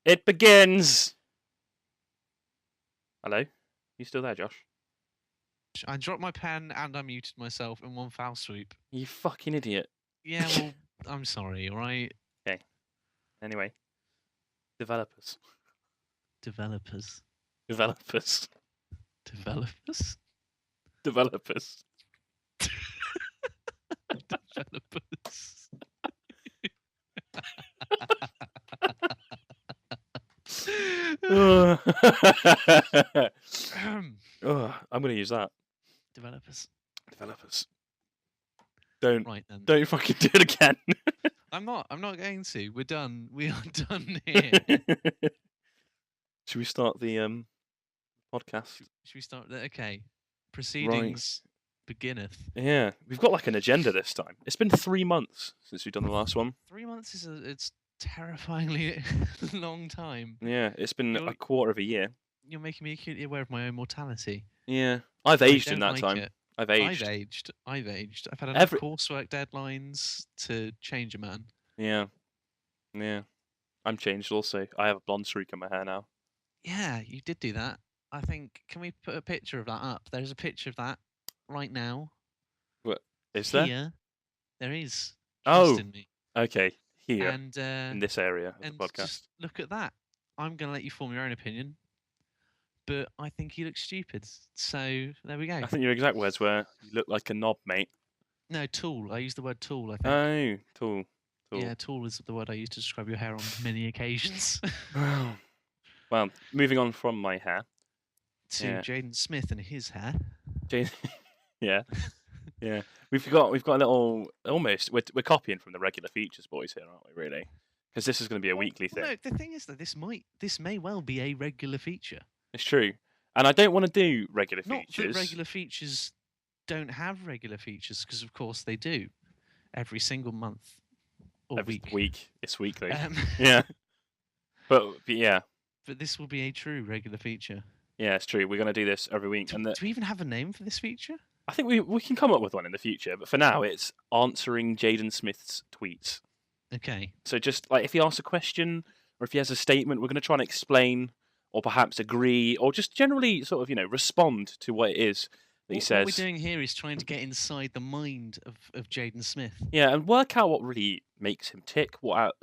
It begins! Hello? You still there, Josh? I dropped my pen and I muted myself in one foul swoop. You fucking idiot. Yeah, well, I'm sorry, alright? Okay. Anyway. Developers. Developers. Developers. Developers? Developers. Developers. Oh, I'm going to use that. Developers. Developers. Don't Right then. Don't fucking do it again. I'm not going to. We're done. We are done here. Should we start the podcast? Should we start? Okay. Proceedings beginneth. Yeah, we've got like an agenda this time. It's been 3 months since we've done the last one. 3 months is it's terrifyingly long time. Yeah, it's been a quarter of a year. You're making me acutely aware of my own mortality. Yeah, I've aged in that time. I've aged. I've aged. I've had enough coursework deadlines to change a man. Yeah. I'm changed also. I have a blonde streak in my hair now. Yeah, you did do that. I think, can we put a picture of that up? There's a picture of that right now. What? Is there? Here. There is. Oh, in me. Okay. Here, and, in this area of the podcast. Just look at that. I'm going to let you form your own opinion. But I think you look stupid. So, there we go. I think your exact words were, you look like a knob, mate. No, tool. I used the word tool, I think. Oh, tool. Yeah, tool is the word I used to describe your hair on many occasions. Well, moving on from my hair. To Jaden Smith and his hair. Yeah. We've got a little, almost, we're copying from the regular features boys here, aren't we, really? Because this is going to be a weekly thing. No, the thing is that this may well be a regular feature. It's true. And I don't want to do regular features. Not that regular features don't have regular features, because of course they do. Every single month. Or every week. It's weekly. Yeah. But yeah. But this will be a true regular feature. Yeah, it's true. We're going to do this every week. Do we even have a name for this feature? I think we can come up with one in the future. But for now, it's answering Jaden Smith's tweets. Okay. So just like if he asks a question or if he has a statement, we're going to try and explain or perhaps agree or just generally sort of, respond to what it is that he says. What we're doing here is trying to get inside the mind of Jaden Smith. Yeah, and work out what really makes him tick, what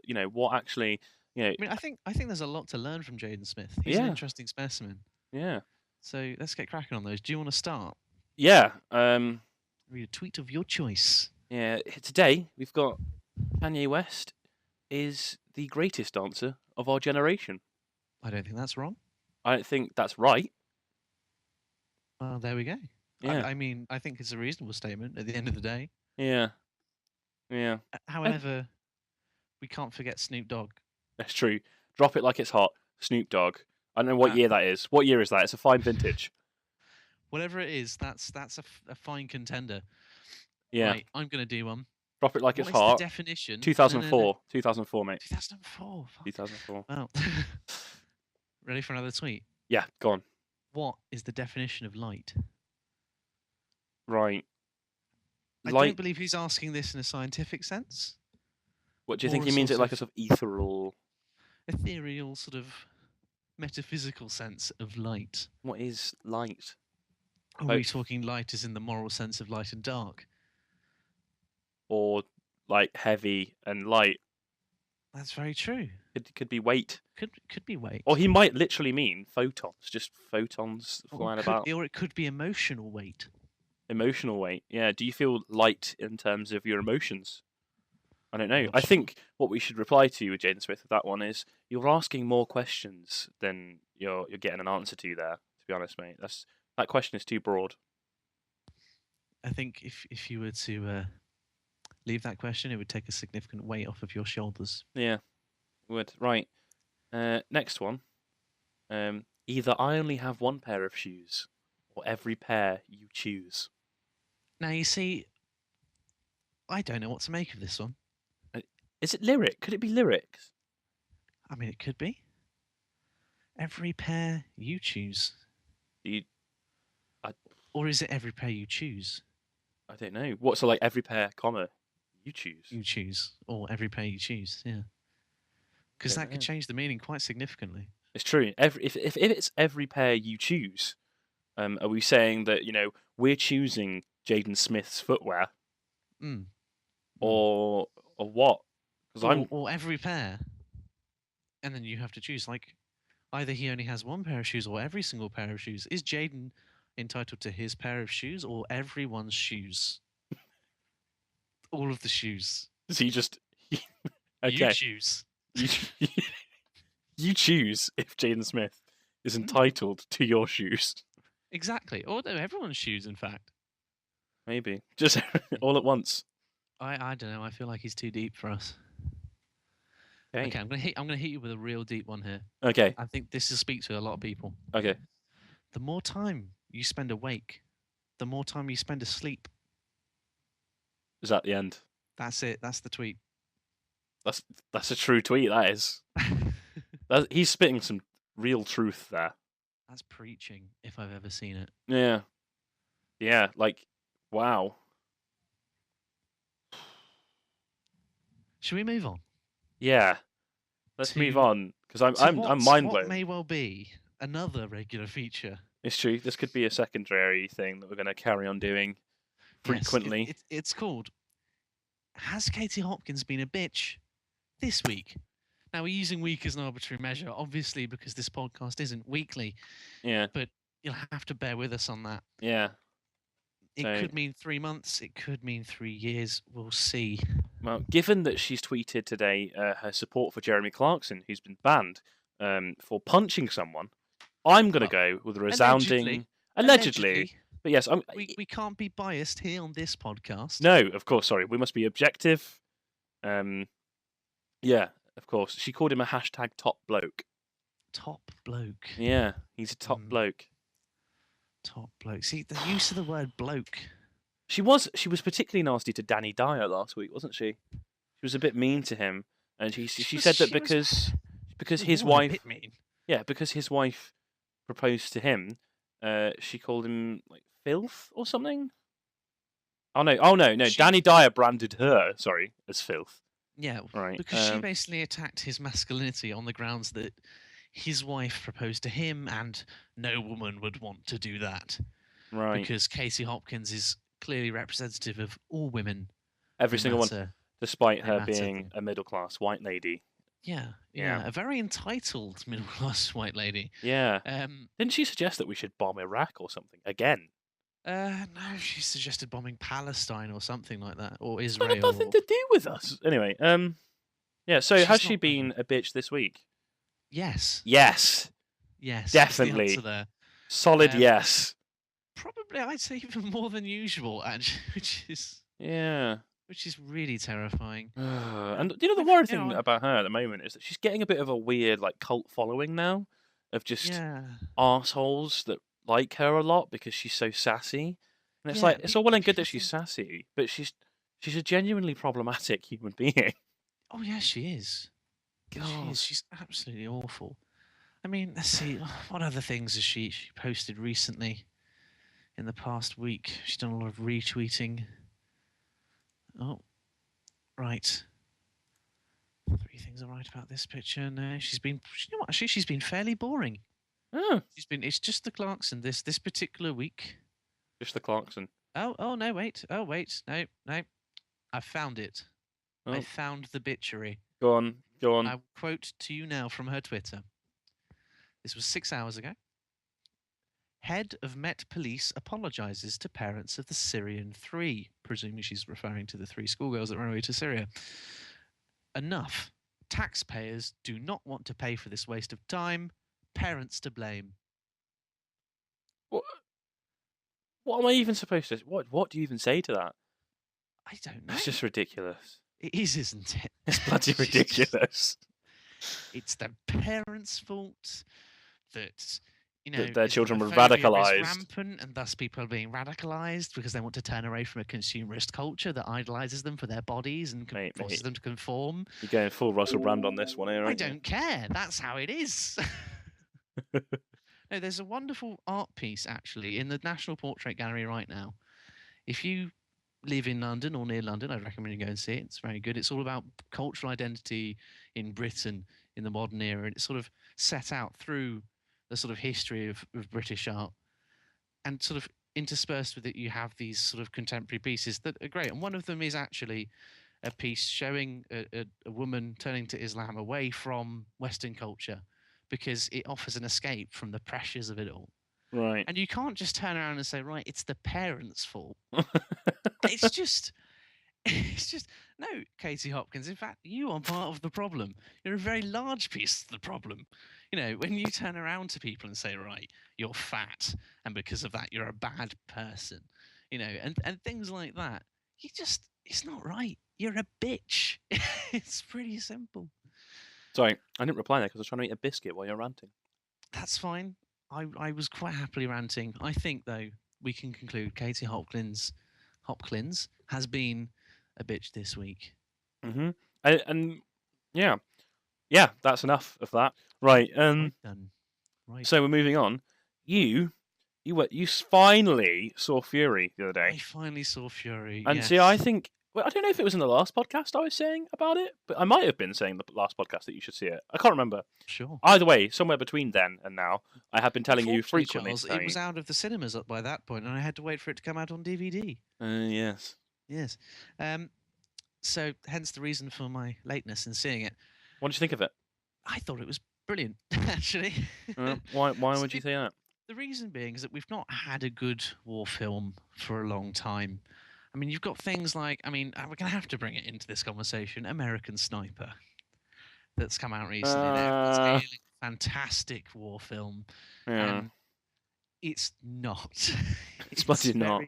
actually, I mean, I think there's a lot to learn from Jaden Smith. He's an interesting specimen. Yeah. So let's get cracking on those. Do you want to start? Yeah. Read a tweet of your choice. Yeah. Today we've got Kanye West is the greatest dancer of our generation. I don't think that's wrong. I don't think that's right. Well, there we go. Yeah. I mean, I think it's a reasonable statement at the end of the day. Yeah. However, we can't forget Snoop Dogg. That's true. Drop it like it's hot. Snoop Dogg. I don't know what year that is. What year is that? It's a fine vintage. Whatever it is, that's a fine contender. Yeah. Right, I'm going to do one. Drop it like it's hot. What is the definition? 2004. No. 2004, mate. 2004. 2004. Well, ready for another tweet? Yeah, go on. What is the definition of light? Right. I don't believe he's asking this in a scientific sense. What do you think he means? It like a sort of ethereal sort of metaphysical sense of light. What is light? Are we talking light as in the moral sense of light and dark? Or like heavy and light? That's very true. It could be weight. Could be weight. Or he might literally mean photons, just photons flying about. Or it could be emotional weight. Emotional weight, yeah. Do you feel light in terms of your emotions? I don't know. I think what we should reply to with Jaden Smith with that one is you're asking more questions than you're getting an answer to there, to be honest, mate. That question is too broad. I think if you were to leave that question, it would take a significant weight off of your shoulders. Yeah, it would. Right. Next one. Either I only have one pair of shoes or every pair you choose. Now, you see, I don't know what to make of this one. Is it lyric? Could it be lyrics? I mean, it could be. Every pair you choose. Or is it every pair you choose? I don't know. What's like every pair, comma, you choose? You choose. Or every pair you choose, yeah. because Don't that could know. change the meaning quite significantly. It's true. If it's every pair you choose, are we saying that we're choosing Jaden Smith's footwear, Mm. or what? Because Or every pair, and then you have to choose. Like, either he only has one pair of shoes, or every single pair of shoes. Is Jaden entitled to his pair of shoes, or everyone's shoes? All of the shoes. does he just You okay? choose. You you choose if Jaden Smith is Mm. entitled to your shoes. Exactly. Or no, everyone's shoes, in fact. Maybe just all at once. I don't know. I feel like he's too deep for us. Okay. Okay, I'm gonna hit you with a real deep one here. Okay. I think this will speak to a lot of people. Okay. The more time you spend awake, the more time you spend asleep. Is that the end? That's it. That's the tweet. That's a true tweet. That is. He's spitting some real truth there. That's preaching, if I've ever seen it. Yeah. Yeah. Like, wow. Should we move on? Yeah. Let's move on because I'm mind What blown. may well be another regular feature. It's true. This could be a secondary thing that we're going to carry on doing frequently. Yes, it's called Has Katie Hopkins Been a Bitch This Week? Now, we're using week as an arbitrary measure, obviously, because this podcast isn't weekly. Yeah. But you'll have to bear with us on that. Yeah. It could mean 3 months. It could mean 3 years. We'll see. Well, given that she's tweeted today her support for Jeremy Clarkson, who's been banned for punching someone, I'm going to go with a resounding... Allegedly. But yes, we can't be biased here on this podcast. No, of course, sorry. We must be objective. Yeah, of course. She called him a hashtag top bloke. Top bloke. Yeah, he's a top bloke. Top bloke. See, the use of the word bloke. She was particularly nasty to Danny Dyer last week, wasn't she? She was a bit mean to him, and she said that because his wife, because his wife proposed to him, she called him like filth or something. Oh no! Danny Dyer branded her, as filth. Yeah, right. Because she basically attacked his masculinity on the grounds that his wife proposed to him, and no woman would want to do that. Right. Because Katie Hopkins is clearly representative of all women. Every single one, despite her being a middle-class white lady. Yeah, a very entitled middle-class white lady. Yeah. Didn't she suggest that we should bomb Iraq or something again? No, she suggested bombing Palestine or something like that, or Israel. It's got nothing to do with us. Anyway, yeah. So has she been a bitch this week? Yes. Yes. Yes. Definitely. The answer there. Solid yes. Probably, I'd say even more than usual, actually, which is really terrifying. And the worrying thing about her at the moment is that she's getting a bit of a weird cult following now, of just arseholes that like her a lot because she's so sassy. And it's it's all well and good that she's sassy, but she's a genuinely problematic human being. Oh yeah, she is. God. She is. She's absolutely awful. I mean, let's see. What other things has she posted recently? In the past week, she's done a lot of retweeting. Oh, right. 3 things are right about this picture. No, she's been. You know what? Actually, she's been fairly boring. Oh. It's just the Clarkson this particular week. Just the Clarkson. Oh no! Wait. Oh wait. No. I found it. Oh. I found the bitchery. Go on. I'll quote to you now from her Twitter. This was 6 hours ago. Head of Met Police apologizes to parents of the Syrian 3. Presumably she's referring to the 3 schoolgirls that ran away to Syria. Enough. Taxpayers do not want to pay for this waste of time. Parents to blame. What am I even supposed to... What do you even say to that? I don't know. It's just ridiculous. It is, isn't it? It's bloody ridiculous. It's the parents' fault that... that their children were radicalised. Rampant, and thus people are being radicalised because they want to turn away from a consumerist culture that idolises them for their bodies and forces them to conform. You're going full Russell Brand on this one here, aren't you? I don't care. That's how it is. No, there's a wonderful art piece, actually, in the National Portrait Gallery right now. If you live in London or near London, I'd recommend you go and see it. It's very good. It's all about cultural identity in Britain in the modern era, and it's sort of set out through the sort of history of British art, and sort of interspersed with it, you have these sort of contemporary pieces that are great. And one of them is actually a piece showing a woman turning to Islam away from Western culture because it offers an escape from the pressures of it all. Right. And you can't just turn around and say, right, it's the parents' fault. It's just no, Katie Hopkins. In fact, you are part of the problem. You're a very large piece of the problem. When you turn around to people and say, right, you're fat, and because of that, you're a bad person, and things like that, it's not right. You're a bitch. It's pretty simple. Sorry, I didn't reply there because I was trying to eat a biscuit while you're ranting. That's fine. I was quite happily ranting. I think, though, we can conclude Katie Hopkins has been a bitch this week. Mm-hmm. And yeah, that's enough of that. Right. Right done. Right. So we're moving on. You finally saw Fury the other day. I finally saw Fury. And yes. see, I think. Well, I don't know if it was in the last podcast I was saying about it, but I might have been saying the last podcast that you should see it. I can't remember. Sure. Either way, somewhere between then and now, I have been telling you frequently. Charles, it was out of the cinemas up by that point, and I had to wait for it to come out on DVD. Yes. Yes. So, hence the reason for my lateness in seeing it. What did you think of it? I thought it was brilliant, actually. Why would you say that? The reason being is that we've not had a good war film for a long time. I mean, you've got things like, we're going to have to bring it into this conversation, American Sniper, that's come out recently. It's a fantastic war film. Yeah. And it's not. It's bloody not.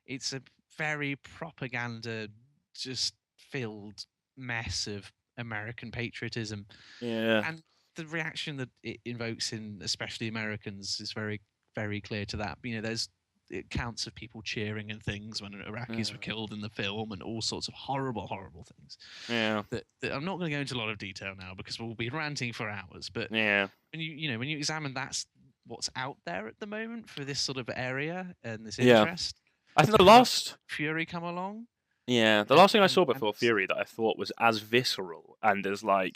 It's a very propaganda, just filled mess of American patriotism. Yeah. And the reaction that it invokes in especially Americans is very, very clear to that. There's accounts of people cheering and things when Iraqis were killed in the film, and all sorts of horrible, horrible things. Yeah. That I'm not going to go into a lot of detail now because we'll be ranting for hours. But yeah, when you examine that's what's out there at the moment for this sort of area and this interest. I think the last Fury come along. Yeah, the last thing I saw before Fury that I thought was as visceral and as that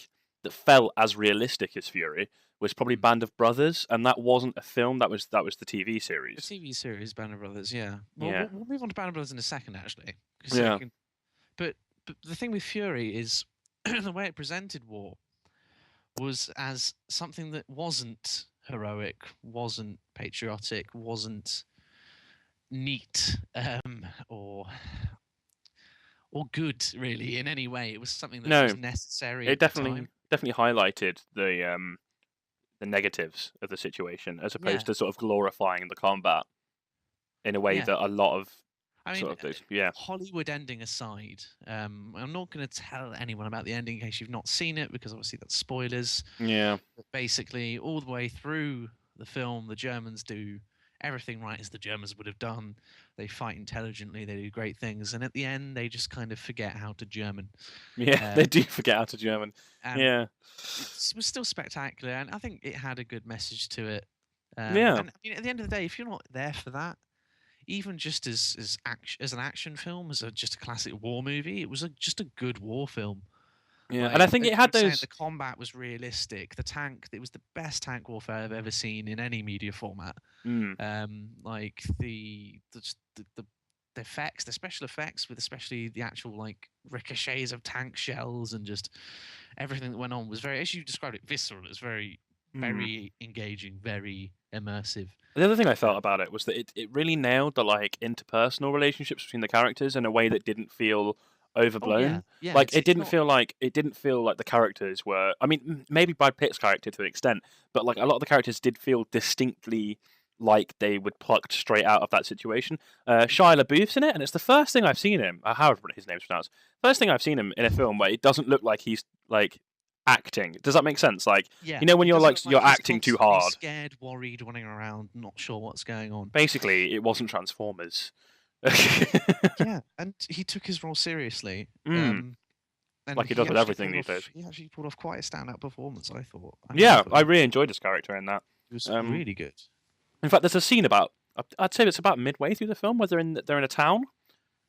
felt as realistic as Fury was probably Band of Brothers, and that wasn't a film. That was the TV series. The TV series Band of Brothers, yeah. Well, yeah. We'll move on to Band of Brothers in a second, actually. Yeah. But the thing with Fury is the way it presented war was as something that wasn't heroic, wasn't patriotic, wasn't neat, or good, really, in any way. It was something that was necessary. It definitely highlighted the negatives of the situation, as opposed to sort of glorifying the combat in a way that a lot of Hollywood ending aside, I'm not going to tell anyone about the ending in case you've not seen it, because obviously that's spoilers. Yeah. But basically, all the way through the film, the Germans do everything right as the Germans would have done. They fight intelligently, they do great things, and at the end, they just kind of forget how to German. Yeah, they do forget how to German. Yeah. It was still spectacular, and I think it had a good message to it. Yeah. And at the end of the day, if you're not there for that, even just as an action film, just a classic war movie, it was just a good war film. Yeah, and I think it had those. The combat was realistic. The tank, it was the best tank warfare I've ever seen in any media format. Like the effects, the special effects, with especially the actual ricochets of tank shells and just everything that went on was very, as you described it, visceral. It was very, very engaging, very immersive. The other thing I felt about it was that it really nailed the interpersonal relationships between the characters in a way that didn't feel overblown. It didn't feel like the characters were. I mean, maybe Brad Pitt's character to an extent, but a lot of the characters did feel distinctly like they were plucked straight out of that situation. Shia LaBeouf's in it, and it's the first thing I've seen him. However his name's pronounced. First thing I've seen him in a film where it doesn't look like he's acting. Does that make sense? When you're acting too hard, scared, worried, running around, not sure what's going on. Basically, it wasn't Transformers. Yeah, and he took his role seriously. And like he does with everything these days. He actually pulled off quite a standout performance, I thought. I really enjoyed his character in that. It was really good. In fact, there's a scene I'd say it's about midway through the film where they're in a town,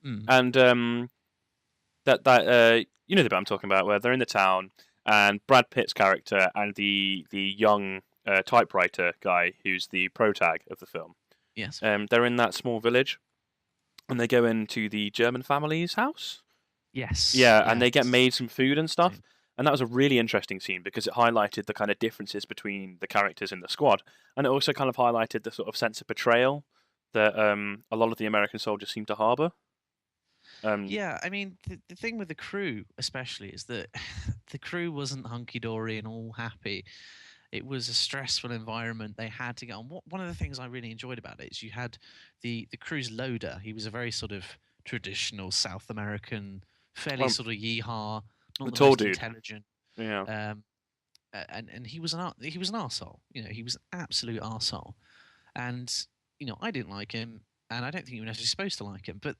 and you know the bit I'm talking about, where they're in the town and Brad Pitt's character and the young typewriter guy who's the protag of the film. Yes. They're in that small village, and they go into the German family's house. Yes. Yeah, and they get Yes. made some food and stuff. And that was a really interesting scene because it highlighted the kind of differences between the characters in the squad, and it also kind of highlighted the sort of sense of betrayal that a lot of the American soldiers seem to harbour. Yeah, I mean, the thing with the crew, especially, is that the crew wasn't hunky dory and all happy. It was a stressful environment. They had to get on. One of the things I really enjoyed about it is you had the crew's loader. He was a very sort of traditional South American, fairly Well, sort of yeehaw, the not the tall most dude. intelligent. Yeah. Um, and he was he was an arsehole. You know, he was an absolute arsehole. And I didn't like him, and I don't think you were necessarily supposed to like him. But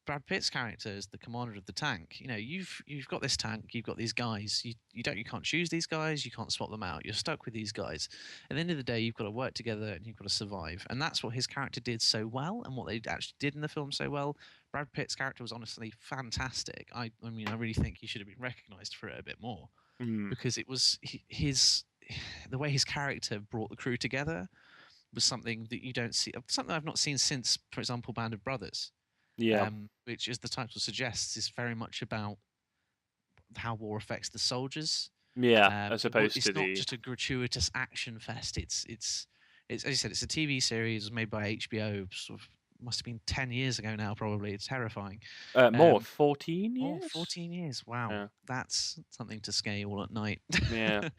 Brad Pitt's character is the commander of the tank. You've got this tank, you've got these guys. You can't choose these guys, you can't swap them out. You're stuck with these guys. At the end of the day, you've got to work together and you've got to survive. And that's what his character did so well, and what they actually did in the film so well. Brad Pitt's character was honestly fantastic. I mean, I really think he should have been recognised for it a bit more Mm. because it was his the way his character brought the crew together was something that you don't see, something I've not seen since, for example, Band of Brothers, Yeah. which, as the title suggests, is very much about how war affects the soldiers. Yeah. As opposed It's to not the just a gratuitous action fest. It's as you said, it's a TV series made by HBO. Sort of must have been 10 years ago now. Probably it's terrifying. more Um, 14 oh, years. 14 years. Wow, Yeah. that's something to scare you all at night. Yeah.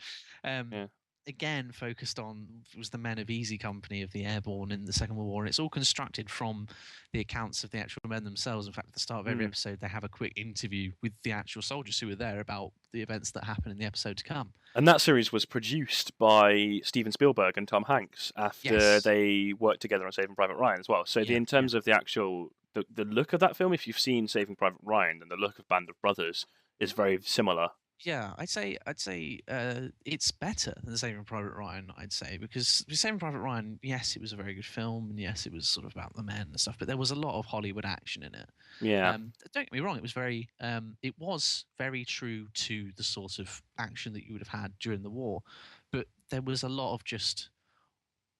um, Yeah. Again, focused on was the men of Easy Company of the airborne in the Second World War, and it's all constructed from the accounts of the actual men themselves. In fact, at the start of every episode, they have a quick interview with the actual soldiers who were there about the events that happen in the episode to come. And that series was produced by Steven Spielberg and Tom Hanks after Yes. they worked together on Saving Private Ryan as well. So in terms of the actual the look of that film, if you've seen Saving Private Ryan, then the look of Band of Brothers is very similar. Yeah, I'd say it's better than Saving Private Ryan. I'd say because Saving Private Ryan, yes, it was a very good film, and yes, it was sort of about the men and stuff, but there was a lot of Hollywood action in it. Yeah. Don't get me wrong, it was very true to the sort of action that you would have had during the war, but there was a lot of just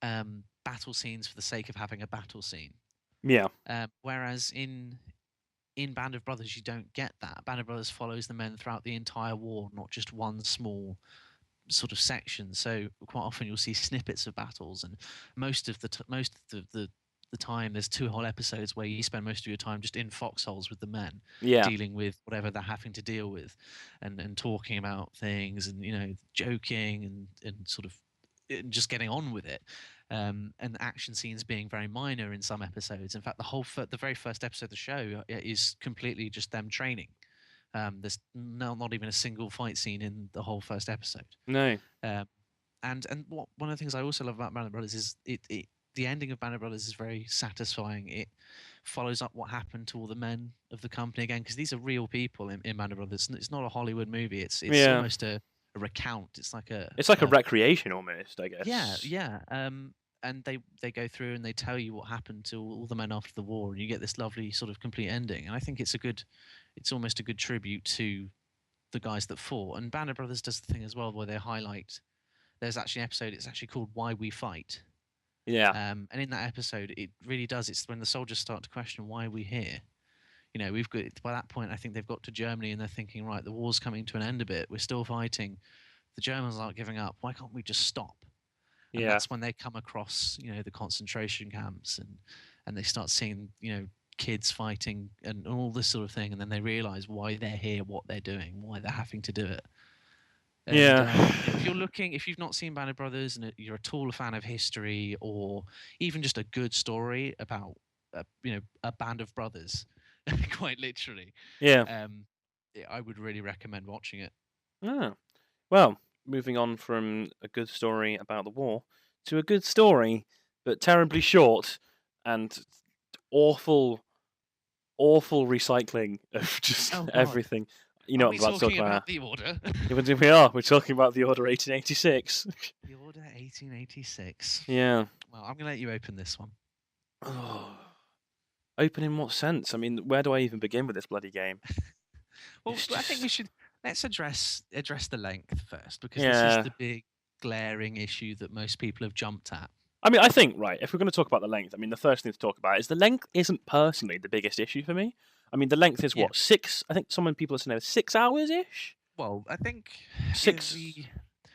battle scenes for the sake of having a battle scene. Yeah. Whereas in Band of Brothers, you don't get that. Band of Brothers follows the men throughout the entire war, not just one small sort of section. So quite often you'll see snippets of battles, and most of the time there's 2 whole episodes where you spend most of your time just in foxholes with the men, Yeah. dealing with whatever they're having to deal with, and talking about things, and joking and sort of just getting on with it. And action scenes being very minor in some episodes. In fact, the very first episode of the show is completely just them training. There's not even a single fight scene in the whole first episode. No. And one of the things I also love about Band of Brothers is the ending of Band of Brothers is very satisfying. It follows up what happened to all the men of the company again, because these are real people in Band of Brothers. It's not a Hollywood movie. It's almost a recount. It's like a recreation almost, I guess. yeah. And they go through and they tell you what happened to all the men after the war, and you get this lovely sort of complete ending. And I think it's almost a good tribute to the guys that fought. And Band of Brothers does the thing as well where they highlight. There's actually an episode. It's actually called "Why We Fight." Yeah. And in that episode, it really does. It's when the soldiers start to question why are we here. We've got by that point. I think they've got to Germany and they're thinking, right, the war's coming to an end a bit. We're still fighting. The Germans aren't giving up. Why can't we just stop? And that's when they come across, the concentration camps and they start seeing, kids fighting and all this sort of thing. And then they realize why they're here, what they're doing, why they're having to do it. And, if you've not seen Band of Brothers and you're at all a fan of history or even just a good story about, a band of brothers, quite literally, I would really recommend watching it. Oh. Well, moving on from a good story about the war to a good story, but terribly short and awful recycling of just everything. You know what I'm about to talk about? The Order? We are. We're talking about the Order 1886. The Order 1886. Yeah. Well, I'm going to let you open this one. Oh. Open in what sense? I mean, where do I even begin with this bloody game? Well, I think we should. let's address the length first, because this is Yeah. the big glaring issue that most people have jumped at. I mean, I think, right, if we're going to talk about the length, I mean, the first thing to talk about is the length isn't personally the biggest issue for me. I mean, the length is Yeah. what, 6? I think people are saying 6 hours ish? Well, I think 6. the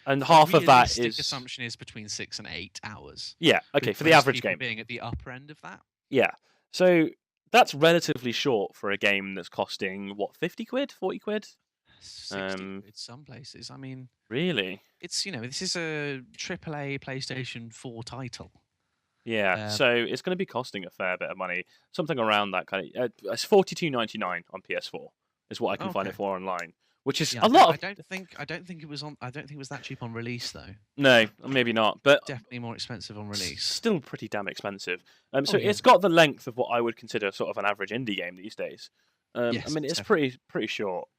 And half of that realistic is. assumption is between 6 and 8 hours. Yeah, okay, With for the most average people game. being at the upper end of that. Yeah. So that's relatively short for a game that's costing, what, 50 quid? 40 quid? 60 quid some places. I mean, really? it's, this is a AAA PlayStation 4 title. Yeah, so it's going to be costing a fair bit of money. Something around that kind of. It's $42.99 on PS4 is what I can find it for online, which is a lot. I don't think it was on. I don't think it was that cheap on release though. No, maybe not, but definitely more expensive on release. Still pretty damn expensive. So it's got the length of what I would consider sort of an average indie game these days. Yes, I mean, it's definitely. pretty short.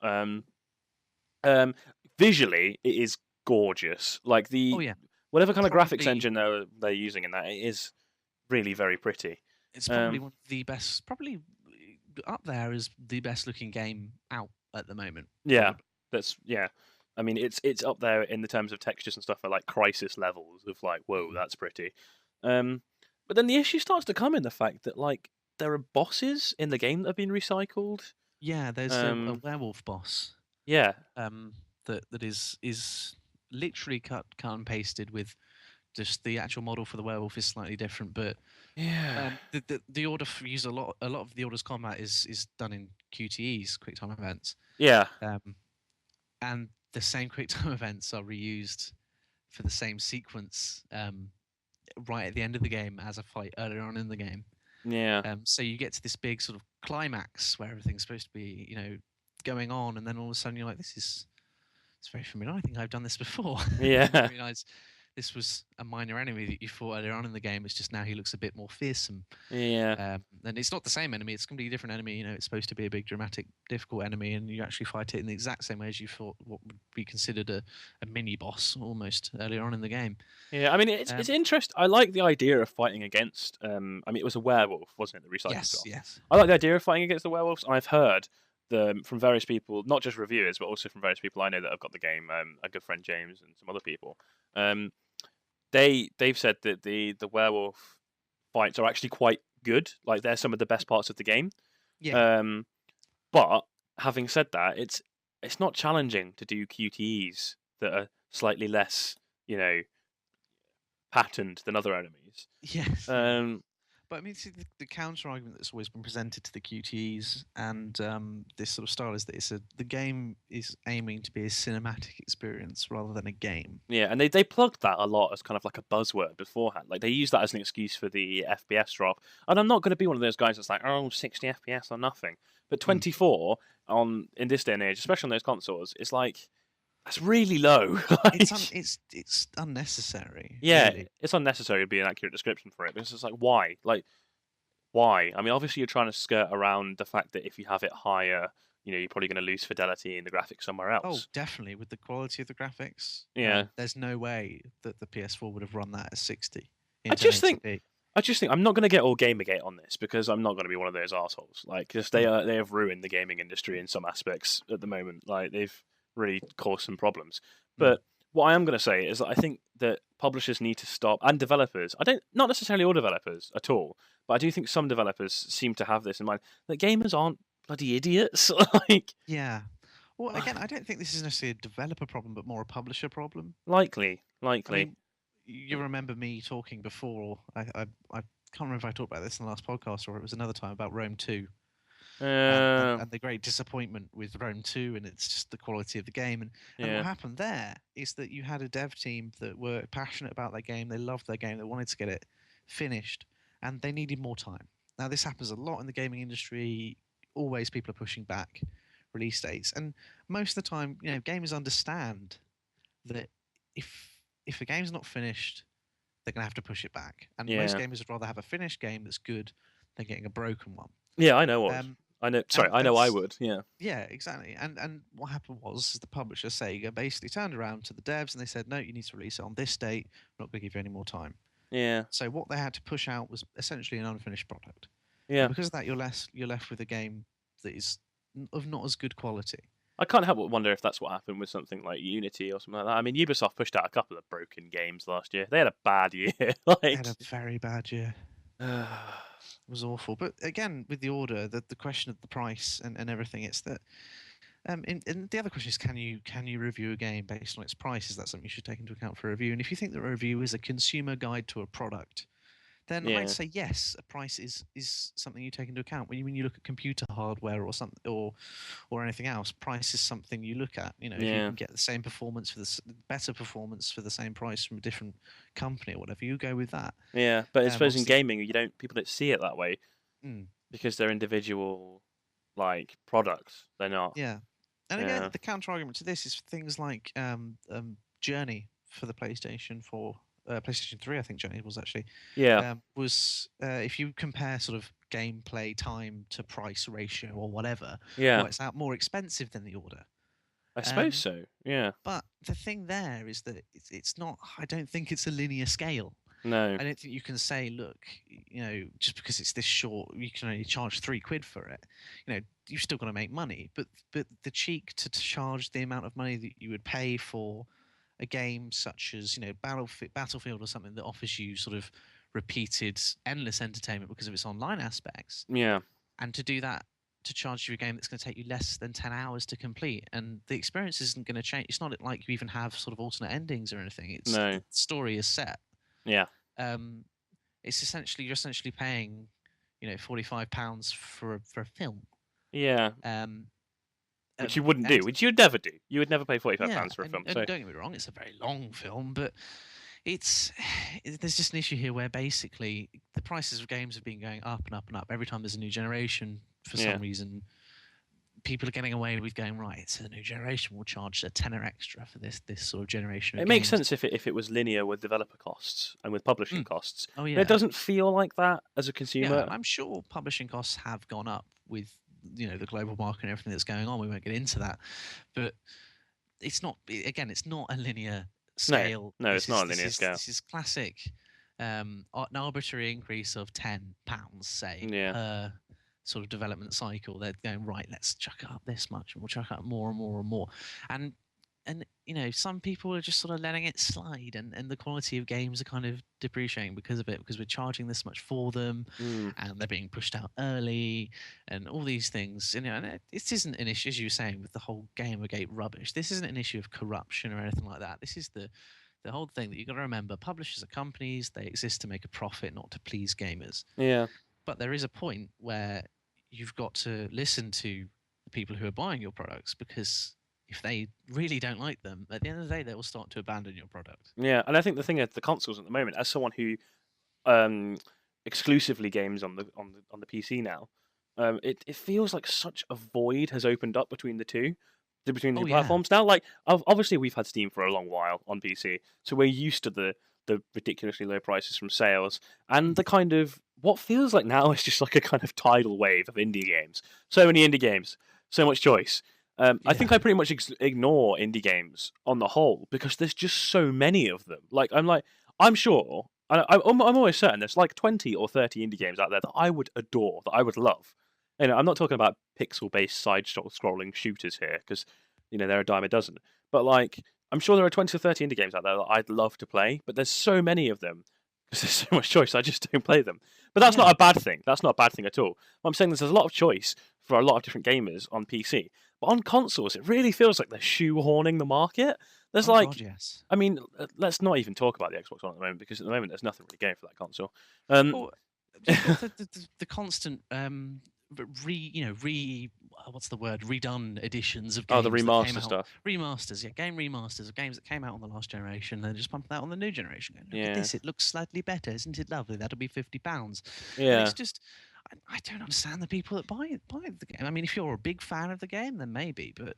Visually, it is gorgeous. Like whatever kind of graphics engine they're using in that, it is really very pretty. It's probably one of the best, probably up there as the best looking game out at the moment. Yeah, I mean, it's up there in the terms of textures and stuff at like Crisis levels of like, whoa, that's pretty. But then the issue starts to come in the fact that like there are bosses in the game that have been recycled. Yeah, there's a werewolf boss. Yeah. That is literally cut and pasted with just the actual model for the werewolf is slightly different, but yeah, the order use a lot of the order's combat is done in QTEs, quick time events. Yeah. And the same quick time events are reused for the same sequence right at the end of the game as a fight earlier on in the game. Yeah. So you get to this big sort of climax where everything's supposed to be, going on, and then all of a sudden you're like, it's very familiar. I think I've done this before. Yeah. You realize this was a minor enemy that you fought earlier on in the game. It's just now he looks a bit more fearsome. Yeah. And it's not the same enemy. It's a completely different enemy. It's supposed to be a big, dramatic, difficult enemy, and you actually fight it in the exact same way as you fought what would be considered a mini boss almost earlier on in the game. Yeah, I mean, it's interesting. I like the idea of fighting against. I mean, it was a werewolf, wasn't it? The recycled. Yes. I like the idea of fighting against the werewolves. I've heard from various people, not just reviewers, but also from various people I know that have got the game. A good friend James and some other people. They've said that the werewolf fights are actually quite good. Like they're some of the best parts of the game. Yeah. But having said that, it's not challenging to do QTEs that are slightly less, patterned than other enemies. Yes. But I mean, see, the counter argument that's always been presented to the QTEs and this sort of style is that the game is aiming to be a cinematic experience rather than a game. Yeah, and they plugged that a lot as kind of like a buzzword beforehand. Like they used that as an excuse for the FPS drop. And I'm not going to be one of those guys that's like, 60 FPS or nothing. But 24 in this day and age, especially on those consoles, it's like that's really low. It's unnecessary. Yeah, really. It's unnecessary to be an accurate description for it because it's like why? Like why? I mean, obviously you're trying to skirt around the fact that if you have it higher, you're probably going to lose fidelity in the graphics somewhere else. Oh, definitely with the quality of the graphics. Yeah, there's no way that the PS4 would have run that at 60. I just think I'm not going to get all Gamergate on this because I'm not going to be one of those assholes. Like, because they have ruined the gaming industry in some aspects at the moment. Like, they've really caused some problems. But what I am going to say is that I think that publishers need to stop, and developers. Not necessarily all developers at all, but I do think some developers seem to have this in mind that gamers aren't bloody idiots. Yeah. Well, again, I don't think this is necessarily a developer problem, but more a publisher problem. Likely. I mean, you remember me talking before. I can't remember if I talked about this in the last podcast or it was another time about Rome 2. And the great disappointment with Rome 2 and it's just the quality of the game. And what happened there is that you had a dev team that were passionate about their game. They loved their game. They wanted to get it finished and they needed more time. Now, this happens a lot in the gaming industry. Always people are pushing back release dates. And most of the time, gamers understand that if a game's not finished, they're going to have to push it back. And most gamers would rather have a finished game that's good than getting a broken one. Yeah, I know what. I know. Sorry, I know I would. Yeah. Yeah, exactly. And what happened was the publisher Sega basically turned around to the devs and they said, no, you need to release it on this date. We're not going to give you any more time. Yeah. So what they had to push out was essentially an unfinished product. Yeah. And because of that, you're left with a game that is of not as good quality. I can't help but wonder if that's what happened with something like Unity or something like that. I mean, Ubisoft pushed out a couple of broken games last year. They had a bad year. They Like, had a very bad year. It was awful. But again, with the order, the question of the price and everything, it's that. And the other question is, can you review a game based on its price? Is that something you should take into account for a review? And if you think that a review is a consumer guide to a product, then I'd yeah, say yes, a price is something you take into account. When you look at computer hardware or something or anything else, price is something you look at. You know, if you yeah, can get the same performance for the better performance for the same price from a different company or whatever, you go with that. yeah. But I suppose in Obviously, gaming, people don't see it that way mm, because they're individual like products. They're not. yeah. And again, Yeah, the counter argument to this is things like Journey for the PlayStation 3, I think Journey was actually yeah, was if you compare sort of gameplay time to price ratio or whatever, yeah. works out more expensive than the order. I suppose Um, so. Yeah. but the thing there is that it's not. I don't think it's a linear scale. No. I don't think you can say, look, just because it's this short, you can only charge £3 for it. You've still got to make money. But the cheek to charge the amount of money that you would pay for a game such as Battlefield or something that offers you sort of repeated, endless entertainment because of its online aspects, Yeah. and to do that. To charge you a game that's going to take you less than 10 hours to complete, and the experience isn't going to change. It's not like you even have sort of alternate endings or anything. It's No. the story is set. Yeah. um, you're essentially paying, £45 for a film. Yeah. Um, Which you wouldn't do. and Which you'd never do. You would never pay yeah, £45 for a and, film. and So don't get me wrong, it's a very long film, but it's there's just an issue here where basically the prices of games have been going up and up and up every time there's a new generation. For yeah. some reason, people are getting away with going, right, it's a new generation, we'll charge a tenner extra for this sort of generation of It makes games. sense if it was linear with developer costs and with publishing Mm. costs. Oh But yeah. it doesn't feel like that as a consumer. Yeah, I'm sure publishing costs have gone up with the global market and everything that's going on. We won't get into that, but it's not. Again, it's not a linear No. scale. No, it's not a linear scale. This is classic. An arbitrary increase of £10, say, Yeah. per sort of development cycle. They're going, right, let's chuck it up this much, and we'll chuck it up more and more and more. And some people are just sort of letting it slide, and the quality of games are kind of depreciating because of it, because we're charging this much for them, Mm. and they're being pushed out early, and all these things. And this isn't an issue, as you were saying, with the whole Gamergate rubbish. This isn't an issue of corruption or anything like that. This is the whole thing that you've got to remember. Publishers are companies. They exist to make a profit, not to please gamers. Yeah. But there is a point where you've got to listen to the people who are buying your products, because if they really don't like them, at the end of the day, they will start to abandon your product. Yeah. And I think the thing is the consoles at the moment, as someone who exclusively games on the PC now, it feels like such a void has opened up between the two Oh yeah, platforms now. Like obviously we've had Steam for a long while on PC, so we're used to the ridiculously low prices from sales and the kind of what feels like now is just like a kind of tidal wave of indie games. So many indie games, so much choice. I think yeah, I pretty much ignore indie games on the whole because there's just so many of them. I'm sure, I'm always certain there's like 20 or 30 indie games out there that I would adore, that I would love. I'm not talking about pixel-based side-scrolling shooters here because they're a dime a dozen. But like, I'm sure there are 20 or 30 indie games out there that I'd love to play, but there's so many of them because there's so much choice. I just don't play them. But that's yeah. not a bad thing. That's not a bad thing at all. What I'm saying is there's a lot of choice for a lot of different gamers on PC. But on consoles, it really feels like they're shoehorning the market. There's Oh like, God, yes. I mean, let's not even talk about the Xbox One at the moment because at the moment there's nothing really going for that console. Well, you've got the constant what's the word, redone editions of games the that came remaster out. stuff. Remasters, yeah, game remasters of games that came out on the last generation. They're just pumping that on the new generation. Going, look Yeah. at this, it looks slightly better, isn't it lovely? That'll be £50. Yeah. And it's just, I don't understand the people that buy the game. I mean, if you're a big fan of the game, then maybe, but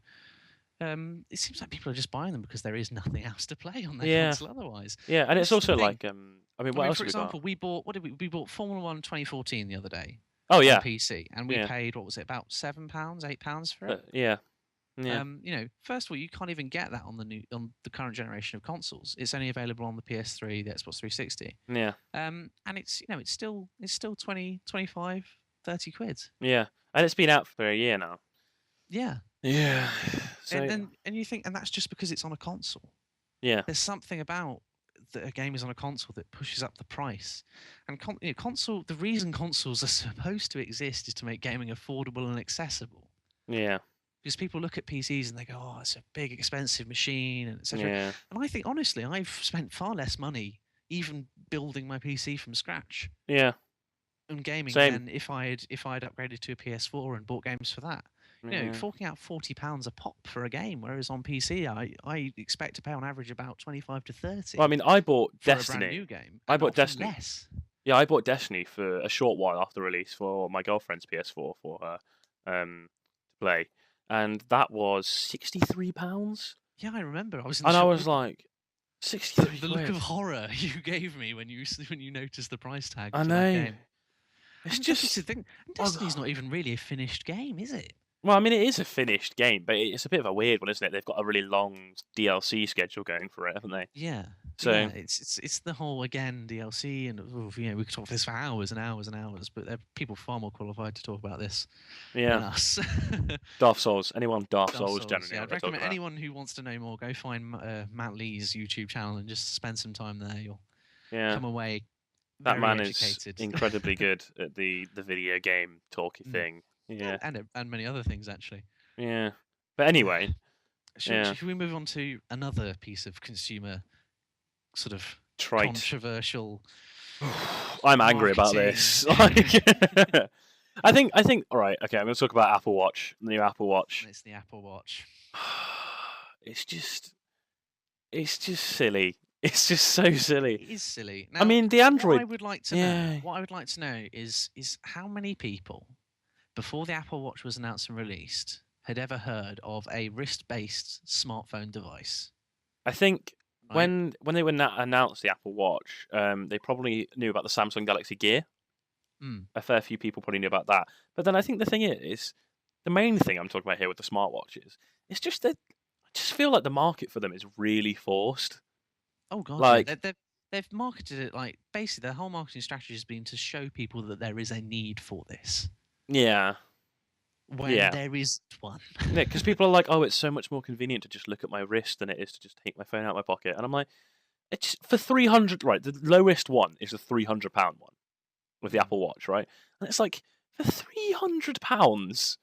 it seems like people are just buying them because there is nothing else to play on their console otherwise. Yeah, and it's This is the also thing. like, what else For have we got? example, we bought we bought Formula One 2014 the other day. Oh on yeah, PC, and we Yeah. paid, what was it, about £7, £8 for it? yeah, yeah, First of all, you can't even get that on the current generation of consoles. It's only available on the PS3, the Xbox 360. yeah, And it's still 20, 25, 30 quid. yeah, and it's been out for a year now. Yeah. Yeah, So and you think, and that's just because it's on a console. yeah, There's something about that a game is on a console that pushes up the price. And console, the reason consoles are supposed to exist is to make gaming affordable and accessible. yeah, Because people look at PCs and they go, "Oh, it's a big, expensive machine," and etc. yeah, And I think, honestly, I've spent far less money even building my PC from scratch yeah. on gaming Same. than if I'd upgraded to a PS4 and bought games for that. Yeah. Forking out £40 a pop for a game, whereas on PC I expect to pay on average about 25 to Well, 30 I mean, I bought for a brand new Destiny. game, I and bought often Destiny. less. Yeah, I bought Destiny for a short while after release for my girlfriend's PS4 for her to play, and that was £63. Yeah, I remember. I was in the And I shop. was like, 63 The look quid. of horror you gave me when you noticed the price tag I for that know. game. It's And just. the thing, Destiny's not even really a finished game, is it? Well, I mean, it is a finished game, but it's a bit of a weird one, isn't it? They've got a really long DLC schedule going for it, haven't they? Yeah. So Yeah, it's the whole again DLC, and we could talk this for hours and hours and hours, but there are people far more qualified to talk about this than yeah, us. Dark Souls. Anyone Dark Dark Souls Souls, generally yeah, want I'd to talk recommend about. anyone who wants to know more, go find Matt Lee's YouTube channel and just spend some time there. You'll Yeah, come away that very man is educated. incredibly good at the video game talky thing. Yeah, and many other things actually. yeah. But anyway, yeah, Should we move on to another piece of consumer sort of trite. controversial? I'm angry about marketing? this. Like, I think. All right. Okay, I'm going to talk about Apple Watch, the new Apple Watch. It's the Apple Watch. It's just silly. It's just so silly. It is silly. I Now, mean, the Android. What I would like to Yeah. know. What I would like to know is how many people, before the Apple Watch was announced and released, had ever heard of a wrist-based smartphone device. I think Right? when they announced the Apple Watch, they probably knew about the Samsung Galaxy Gear. Mm. A fair few people probably knew about that. But then I think the thing is, the main thing I'm talking about here with the smartwatches, it's just that I just feel like the market for them is really forced. Oh god, Like, yeah. They've marketed it like basically their whole marketing strategy has been to show people that there is a need for this yeah, when yeah. there is one. Yeah, because people are like, oh, it's so much more convenient to just look at my wrist than it is to just take my phone out of my pocket. And I'm like, it's for 300, right? The lowest one is a £300 one with the Mm. Apple Watch, right? And it's like, for £300,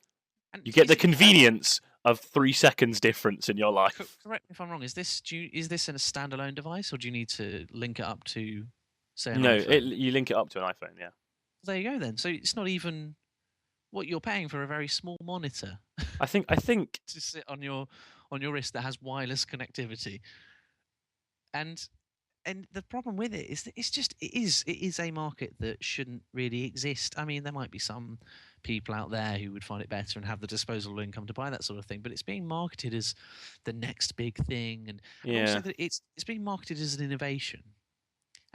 And you get the is it- convenience of 3 seconds difference in your life. Correct me if I'm wrong. Is this in a standalone device, or do you need to link it up to, say, an No, iPhone? you link it up to an iPhone, yeah. There you go then. So it's not even what you're paying for a very small monitor I think to sit on your wrist that has wireless connectivity. And the problem with it is that it is a market that shouldn't really exist. I mean, there might be some people out there who would find it better and have the disposable income to buy that sort of thing, but it's being marketed as the next big thing, and also yeah. that it's being marketed as an innovation.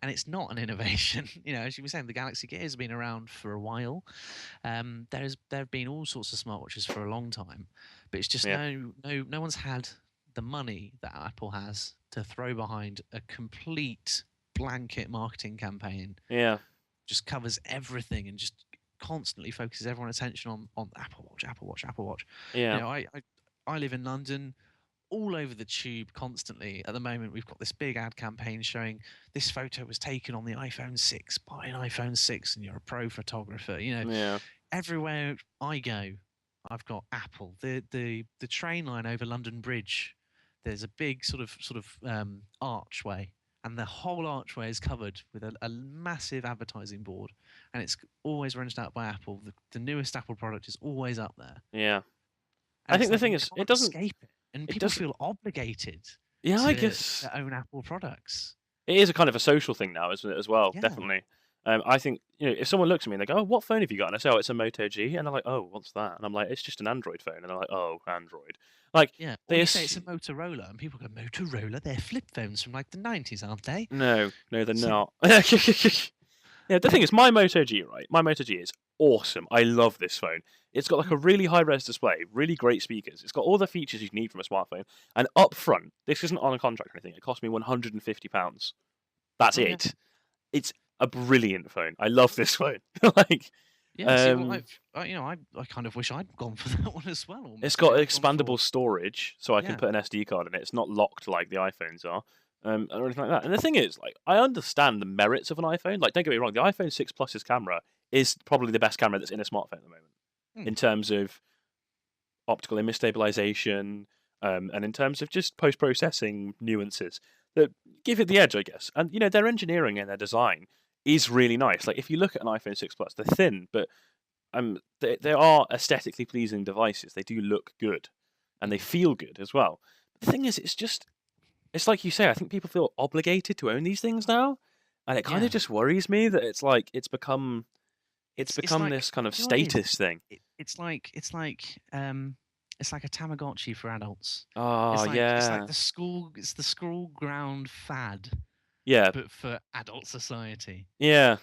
And it's not an innovation. As you were saying, the Galaxy Gear has been around for a while. There have been all sorts of smartwatches for a long time, but it's just Yeah. no one's had the money that Apple has to throw behind a complete blanket marketing campaign. Yeah. Just covers everything and just constantly focuses everyone's attention on Apple Watch, Apple Watch, Apple Watch. Yeah. I live in London. All over the tube constantly. At the moment, we've got this big ad campaign showing this photo was taken on the iPhone 6. Buy an iPhone 6 and you're a pro photographer. Yeah. Everywhere I go, I've got Apple. The train line over London Bridge, there's a big sort of archway, and the whole archway is covered with a massive advertising board, and it's always rented out by Apple. The newest Apple product is always up there. Yeah. And I think the like thing you is, it can't doesn't escape it. And it people doesn't feel obligated Yeah, I to guess own Apple products. it is a kind of a social thing now, isn't it, as well? Yeah. Definitely. I think, if someone looks at me and they go, oh, what phone have you got? And I say, oh, it's a Moto G. And they're like, oh, what's that? And I'm like, it's just an Android phone. And they're like, oh, Android. Like, Yeah. Or they you say it's a Motorola, and people go, Motorola? They're flip phones from like the 90s, aren't they? No, they're So- not. Yeah, the thing is, my Moto G, right? My Moto G is awesome. I love this phone. It's got like a really high-res display, really great speakers. It's got all the features you need from a smartphone. And up front, this isn't on a contract or anything. It cost me £150. That's Oh, yeah. it. It's a brilliant phone. I love this phone. Like, Yeah. See, well, Um, I kind of wish I'd gone for that one as well. it's Almost. got I've gone expandable for storage, so I can yeah. put an SD card in it. It's not locked like the iPhones are, or anything like that. And the thing is, like, I understand the merits of an iPhone. Like, don't get me wrong, the iPhone 6 Plus's camera is probably the best camera that's in a smartphone at the moment, Hmm. in terms of optical image stabilization, and in terms of just post processing nuances that give it the edge, I guess. And their engineering and their design is really nice. Like, if you look at an iPhone 6 Plus, they're thin, but they are aesthetically pleasing devices. They do look good, and they feel good as well. The thing is, it's like you say. I think people feel obligated to own these things now, and it kind Yeah. of just worries me that it's like it's become It's like, this kind of you know what it is? status thing. It's like a Tamagotchi for adults. Oh It's like yeah, the school ground fad, yeah, but for adult society. yeah.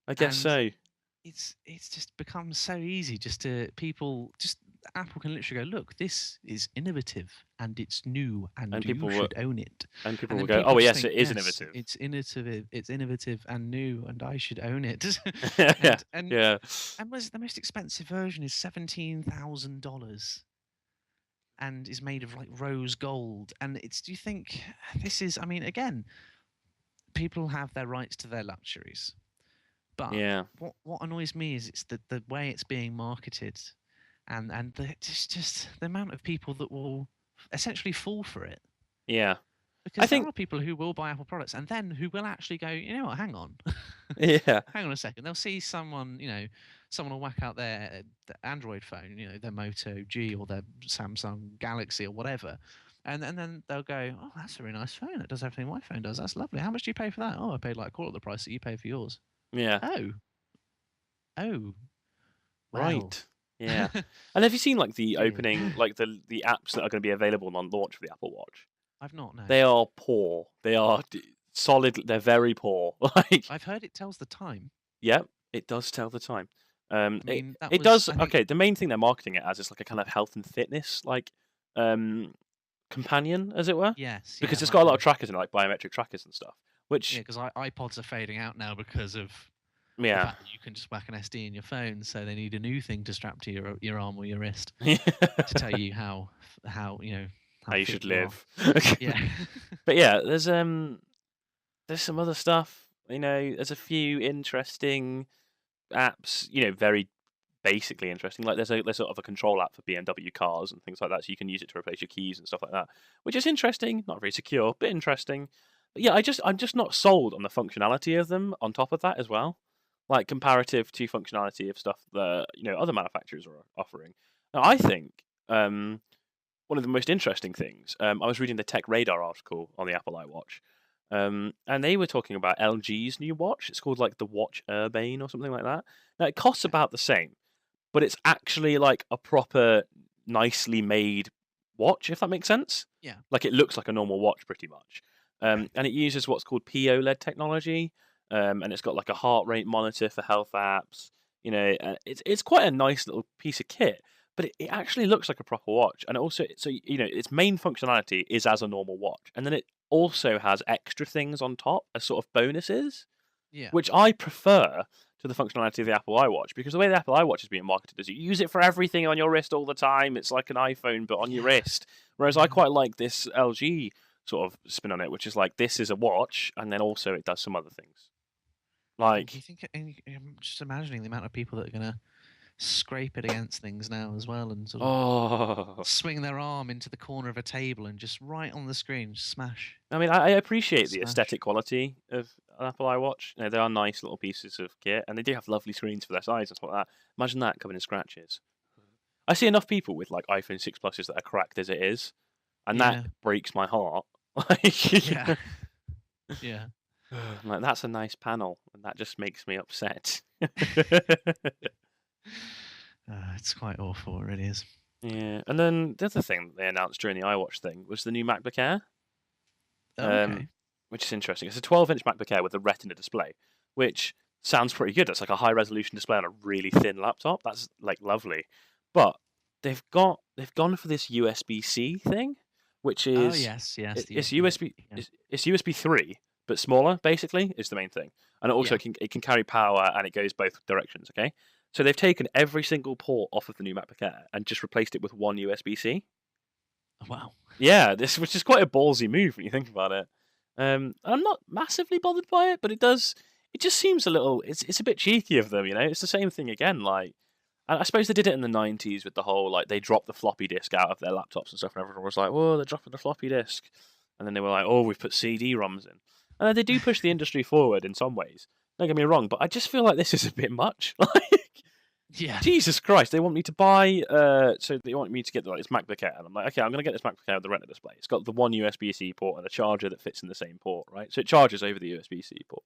I guess And so. it's just become so easy just to people just Apple can literally go, look, this is innovative and it's new and And you people will should own it. and people And will then go, people oh just yes, think, it is yes, innovative. it's innovative and new and I should own it. Yeah, and yeah, the most expensive version is $17,000 and is made of like rose gold. And do you think this is, I mean, again, people have their rights to their luxuries. But yeah, what annoys me is it's the way it's being marketed, and it's just the amount of people that will essentially fall for it. yeah. I Because there think, are people who will buy Apple products and then who will actually go, you know what, hang on. yeah, Hang on a second. They'll see someone, someone will whack out their Android phone, their Moto G or their Samsung Galaxy or whatever. And then they'll go, oh, that's a really nice phone. It does everything my phone does. That's lovely. How much do you pay for that? Oh, I paid like a quarter of the price that you pay for yours. yeah. Oh, oh, well. Right. Yeah. And have you seen like the Dear. opening, like the apps that are going to be available on launch for the Apple Watch? I've not, no. They are poor. They are solid. They're very poor. Like, I've heard it tells the time. yep, it does tell the time. I It mean, that it was, does. I think, Okay, the main thing they're marketing it as is like a kind of health and fitness like um companion, as it were, yes, yeah, because it's got like a lot of trackers in it, like biometric trackers and stuff. Which, because iPods are fading out now because of the yeah, fact that you can just whack an SD in your phone, so they need a new thing to strap to your arm or your wrist to tell you how how how you fit should you are. live. Yeah. But yeah, there's some other stuff. There's a few interesting apps. Very basically interesting. Like there's sort of a control app for BMW cars and things like that, so you can use it to replace your keys and stuff like that, which is interesting. Not very secure, but interesting. But yeah, I'm just not sold on the functionality of them. On top of that, as well, like comparative to functionality of stuff that other manufacturers are offering. Now, I think one of the most interesting things. I was reading the Tech Radar article on the Apple iWatch, and they were talking about LG's new watch. It's called like the Watch Urbane or something like that. Now it costs about the same, but it's actually like a proper, nicely made watch, if that makes sense. Yeah. Like it looks like a normal watch pretty much. And it uses what's called POLED technology, and it's got like a heart rate monitor for health apps. It's quite a nice little piece of kit, but it actually looks like a proper watch. And it also, so its main functionality is as a normal watch, and then it also has extra things on top as sort of bonuses, Yeah. which I prefer to the functionality of the Apple iWatch, because the way the Apple iWatch is being marketed is you use it for everything on your wrist all the time. It's like an iPhone but on your wrist. Whereas I quite like this LG sort of spin on it, which is like this is a watch and then also it does some other things. Do Like, you think? I'm just imagining the amount of people that are gonna scrape it against things now as well, and sort of oh, swing their arm into the corner of a table and just right on the screen smash. I mean, I appreciate the Smash. aesthetic quality of an Apple iWatch. They are nice little pieces of kit, and they do have lovely screens for their size and stuff like that. Imagine that covered in scratches. I see enough people with like iPhone 6 Pluses that are cracked as it is, and Yeah. that breaks my heart. Like, Yeah. Yeah. like that's a nice panel, and that just makes me upset. It's quite awful. It really is. Yeah, and then the other thing that they announced during the iWatch thing was the new MacBook Air, Okay. which is interesting. It's a 12-inch MacBook Air with a Retina display, which sounds pretty good. It's like a high-resolution display on a really thin laptop. That's like lovely, but they've gone for this USB-C thing, which Oh is yes, yes. it's yeah, USB yeah. it's USB 3 but smaller basically is the main thing, and it also Yeah. can carry power and it goes both directions. Okay, So they've taken every single port off of the new MacBook Air and just replaced it with one USB-C. Wow. Yeah, which is quite a ballsy move when you think about it. I'm not massively bothered by it, but it does. It just seems a little. It's a bit cheeky of them, you know. It's the same thing again. Like, I suppose they did it in the '90s with the whole like they dropped the floppy disk out of their laptops and stuff, and everyone was like, "Whoa, they're dropping the floppy disk," and then they were like, "Oh, we've put CD-ROMs in," and they do push the industry forward in some ways. Don't get me wrong, but I just feel like this is a bit much. Like, Yeah. Jesus Christ, they want me to buy. So they want me to get like this MacBook Air, and I'm like, okay, I'm gonna get this MacBook Air with the Retina display. It's got the one USB-C port and a charger that fits in the same port, right? So it charges over the USB-C port.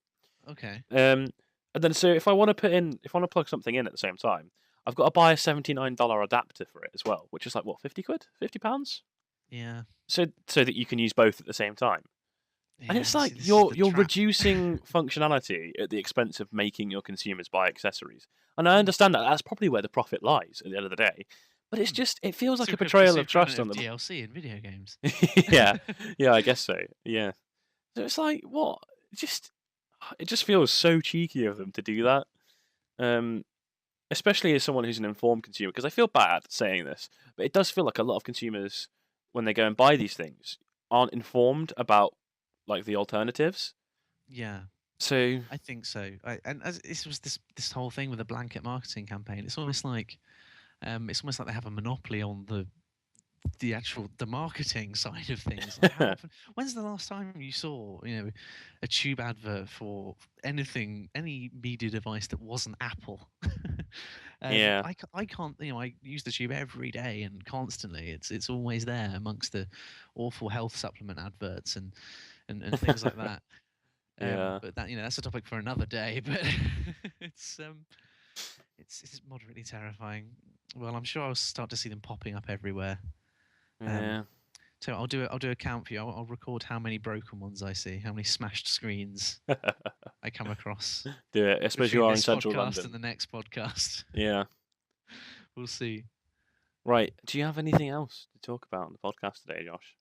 Okay. And then so if I want to plug something in at the same time, I've got to buy a $79 adapter for it as well, which is like what, 50 quid, £50. Yeah. So that you can use both at the same time. And Yeah, it's see, like this is you're the trap. reducing functionality at the expense of making your consumers buy accessories. And I understand that that's probably where the profit lies at the end of the day. But it's just it feels like a betrayal of trust on them. DLC in video games. Yeah, I guess so. Yeah. So it's like what? It just feels so cheeky of them to do that. Especially as someone who's an informed consumer, because I feel bad saying this, but it does feel like a lot of consumers, when they go and buy these things, aren't informed about like the alternatives. Yeah. So I think so. And as this was this whole thing with the blanket marketing campaign, it's almost like they have a monopoly on the marketing side of things. Like how often, when's the last time you saw a tube advert for any media device that wasn't Apple? Yeah. I can't. I use the tube every day and constantly. It's always there amongst the awful health supplement adverts and things like that. Yeah. But that's a topic for another day. But it's moderately terrifying. Well, I'm sure I'll start to see them popping up everywhere. Yeah. So I'll do a count for you. I'll record how many broken ones I see, how many smashed screens I come across. Do it. I suppose you are in central London. London. And the next podcast. Yeah. We'll see. Right. Do you have anything else to talk about on the podcast today, Josh?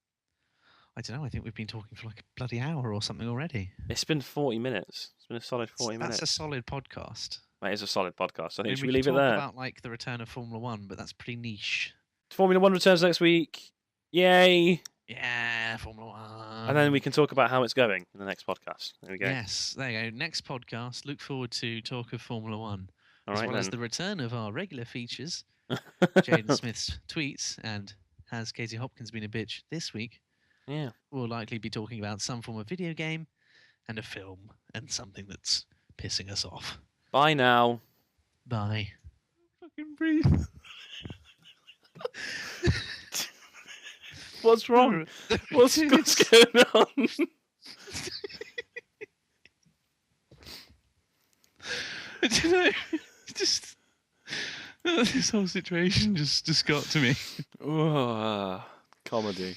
I don't know. I think we've been talking for like a bloody hour or something already. It's been 40 minutes. It's been a solid 40 minutes. That's a solid podcast. That is a solid podcast. I think we leave it talk there. About like the return of Formula One, but that's pretty niche. Formula One returns next week. Yay! Yeah, Formula One. And then we can talk about how it's going in the next podcast. There we go. Yes, there you go. Next podcast. Look forward to talk of Formula One, All as right, well as the return of our regular features, Jaden Smith's tweets, and has Casey Hopkins been a bitch this week? Yeah. We'll likely be talking about some form of video game and a film and something that's pissing us off. Bye now. Bye. Fucking breathe. What's wrong? What's going on? I don't know. Just this whole situation just got to me. Comedy.